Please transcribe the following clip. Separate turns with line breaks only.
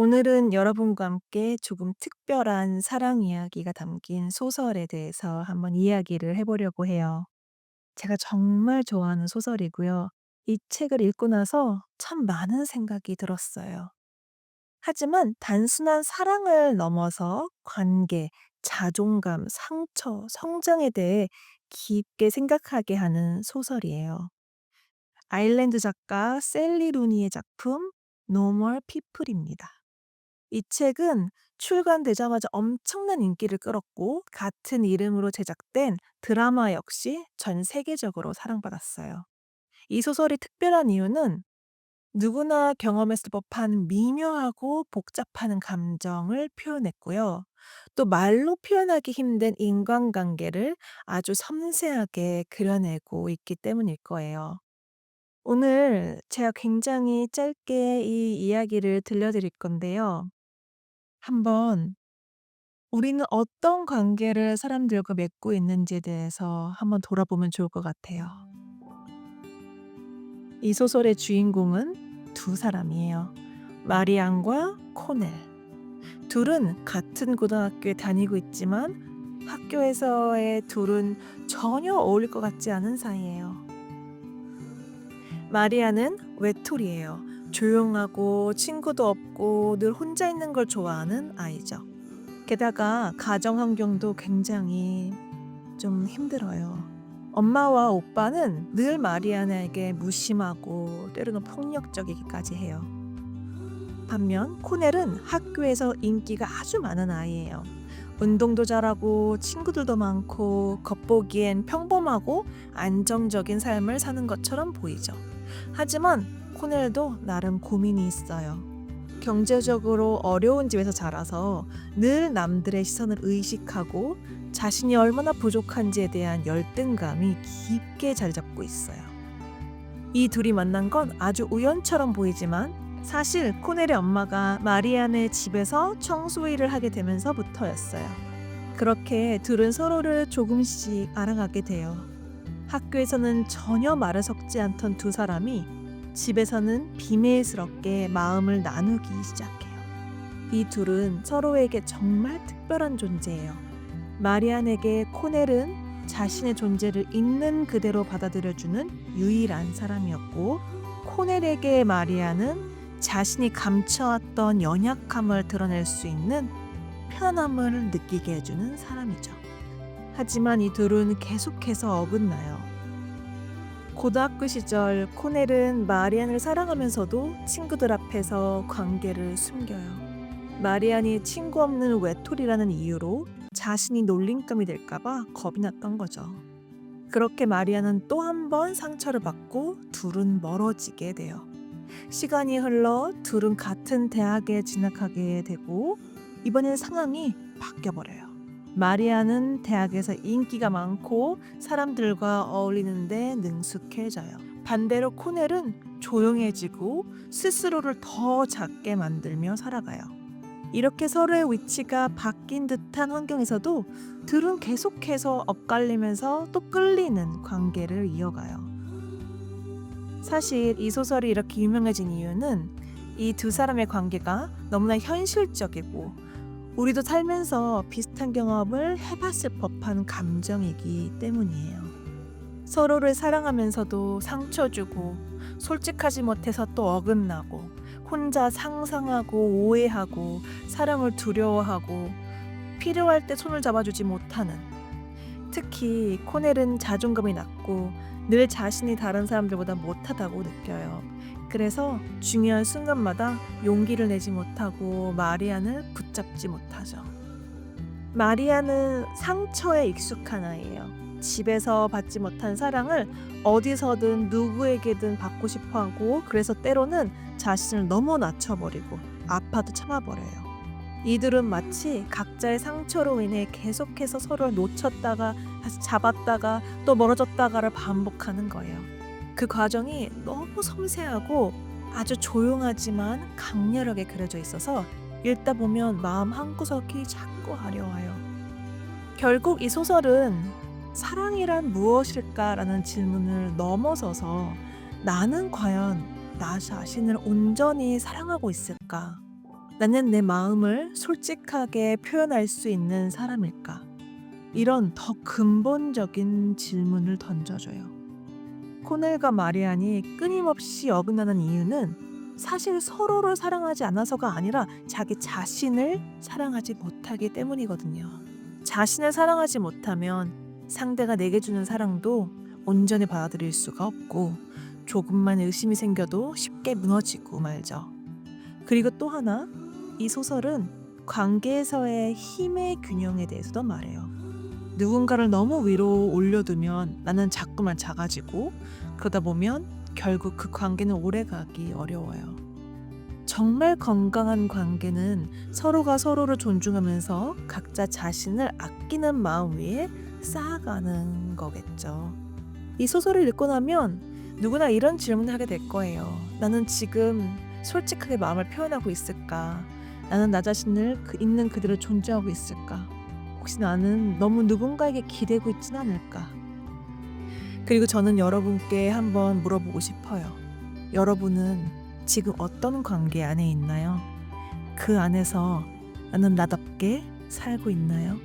오늘은 여러분과 함께 조금 특별한 사랑 이야기가 담긴 소설에 대해서 한번 이야기를 해 보려고 해요. 제가 정말 좋아하는 소설이고요. 이 책을 읽고 나서 참 많은 생각이 들었어요. 하지만 단순한 사랑을 넘어서 관계, 자존감, 상처, 성장에 대해 깊게 생각하게 하는 소설이에요. 아일랜드 작가 셀리 루니의 작품 No More People입니다. 이 책은 출간되자마자 엄청난 인기를 끌었고 같은 이름으로 제작된 드라마 역시 전 세계적으로 사랑받았어요. 이 소설이 특별한 이유는 누구나 경험했을 법한 미묘하고 복잡한 감정을 표현했고요. 또 말로 표현하기 힘든 인간관계를 아주 섬세하게 그려내고 있기 때문일 거예요. 오늘 제가 굉장히 짧게 이 이야기를 들려드릴 건데요. 한번 우리는 어떤 관계를 사람들과 맺고 있는지에 대해서 한번 돌아보면 좋을 것 같아요. 이 소설의 주인공은 두 사람이에요. 마리안과 코넬. 둘은 같은 고등학교에 다니고 있지만 학교에서의 둘은 전혀 어울릴 것 같지 않은 사이예요. 마리안은 외톨이에요. 조용하고 친구도 없고 늘 혼자 있는 걸 좋아하는 아이죠. 게다가 가정 환경도 굉장히 좀 힘들어요. 엄마와 오빠는 늘 마리아나에게 무심하고 때로는 폭력적이기까지 해요. 반면 코넬은 학교에서 인기가 아주 많은 아이예요. 운동도 잘하고 친구들도 많고 겉보기엔 평범하고 안정적인 삶을 사는 것처럼 보이죠. 하지만 코넬도 나름 고민이 있어요. 경제적으로 어려운 집에서 자라서 늘 남들의 시선을 의식하고 자신이 얼마나 부족한지에 대한 열등감이 깊게 자리 잡고 있어요. 이 둘이 만난 건 아주 우연처럼 보이지만 사실 코넬의 엄마가 마리안의 집에서 청소 일을 하게 되면서부터였어요. 그렇게 둘은 서로를 조금씩 알아가게 돼요. 학교에서는 전혀 말을 섞지 않던 두 사람이 집에서는 비밀스럽게 마음을 나누기 시작해요. 이 둘은 서로에게 정말 특별한 존재예요. 마리안에게 코넬은 자신의 존재를 있는 그대로 받아들여주는 유일한 사람이었고, 코넬에게 마리안은 자신이 감춰왔던 연약함을 드러낼 수 있는 편함을 느끼게 해주는 사람이죠. 하지만 이 둘은 계속해서 어긋나요. 고등학교 시절 코넬은 마리안을 사랑하면서도 친구들 앞에서 관계를 숨겨요. 마리안이 친구 없는 외톨이라는 이유로 자신이 놀림감이 될까봐 겁이 났던 거죠. 그렇게 마리안은 또 한 번 상처를 받고 둘은 멀어지게 돼요. 시간이 흘러 둘은 같은 대학에 진학하게 되고 이번엔 상황이 바뀌어버려요. 마리아는 대학에서 인기가 많고 사람들과 어울리는데 능숙해져요. 반대로 코넬은 조용해지고 스스로를 더 작게 만들며 살아가요. 이렇게 서로의 위치가 바뀐 듯한 환경에서도 둘은 계속해서 엇갈리면서 또 끌리는 관계를 이어가요. 사실 이 소설이 이렇게 유명해진 이유는 이 두 사람의 관계가 너무나 현실적이고 우리도 살면서 비슷한 경험을 해봤을 법한 감정이기 때문이에요. 서로를 사랑하면서도 상처 주고 솔직하지 못해서 또 어긋나고 혼자 상상하고 오해하고 사랑을 두려워하고 필요할 때 손을 잡아주지 못하는, 특히 코넬은 자존감이 낮고 늘 자신이 다른 사람들보다 못하다고 느껴요. 그래서 중요한 순간마다 용기를 내지 못하고 마리안을 붙잡지 못하죠. 마리안은 상처에 익숙한 아이예요. 집에서 받지 못한 사랑을 어디서든 누구에게든 받고 싶어하고, 그래서 때로는 자신을 너무 낮춰버리고 아파도 참아버려요. 이들은 마치 각자의 상처로 인해 계속해서 서로를 놓쳤다가 다시 잡았다가 또 멀어졌다가를 반복하는 거예요. 그 과정이 너무 섬세하고 아주 조용하지만 강렬하게 그려져 있어서 읽다 보면 마음 한구석이 자꾸 아려와요. 결국 이 소설은 사랑이란 무엇일까라는 질문을 넘어서서 나는 과연 나 자신을 온전히 사랑하고 있을까? 나는 내 마음을 솔직하게 표현할 수 있는 사람일까? 이런 더 근본적인 질문을 던져줘요. 코넬과 마리안이 끊임없이 어긋나는 이유는 사실 서로를 사랑하지 않아서가 아니라 자기 자신을 사랑하지 못하기 때문이거든요. 자신을 사랑하지 못하면 상대가 내게 주는 사랑도 온전히 받아들일 수가 없고 조금만 의심이 생겨도 쉽게 무너지고 말죠. 그리고 또 하나, 이 소설은 관계에서의 힘의 균형에 대해서도 말해요. 누군가를 너무 위로 올려두면 나는 자꾸만 작아지고 그러다 보면 결국 그 관계는 오래가기 어려워요. 정말 건강한 관계는 서로가 서로를 존중하면서 각자 자신을 아끼는 마음 위에 쌓아가는 거겠죠. 이 소설을 읽고 나면 누구나 이런 질문을 하게 될 거예요. 나는 지금 솔직하게 마음을 표현하고 있을까? 나는 나 자신을 있는 그대로 존중하고 있을까? 혹시 나는 너무 누군가에게 기대고 있진 않을까? 그리고 저는 여러분께 한번 물어보고 싶어요. 여러분은 지금 어떤 관계 안에 있나요? 그 안에서 나는 나답게 살고 있나요?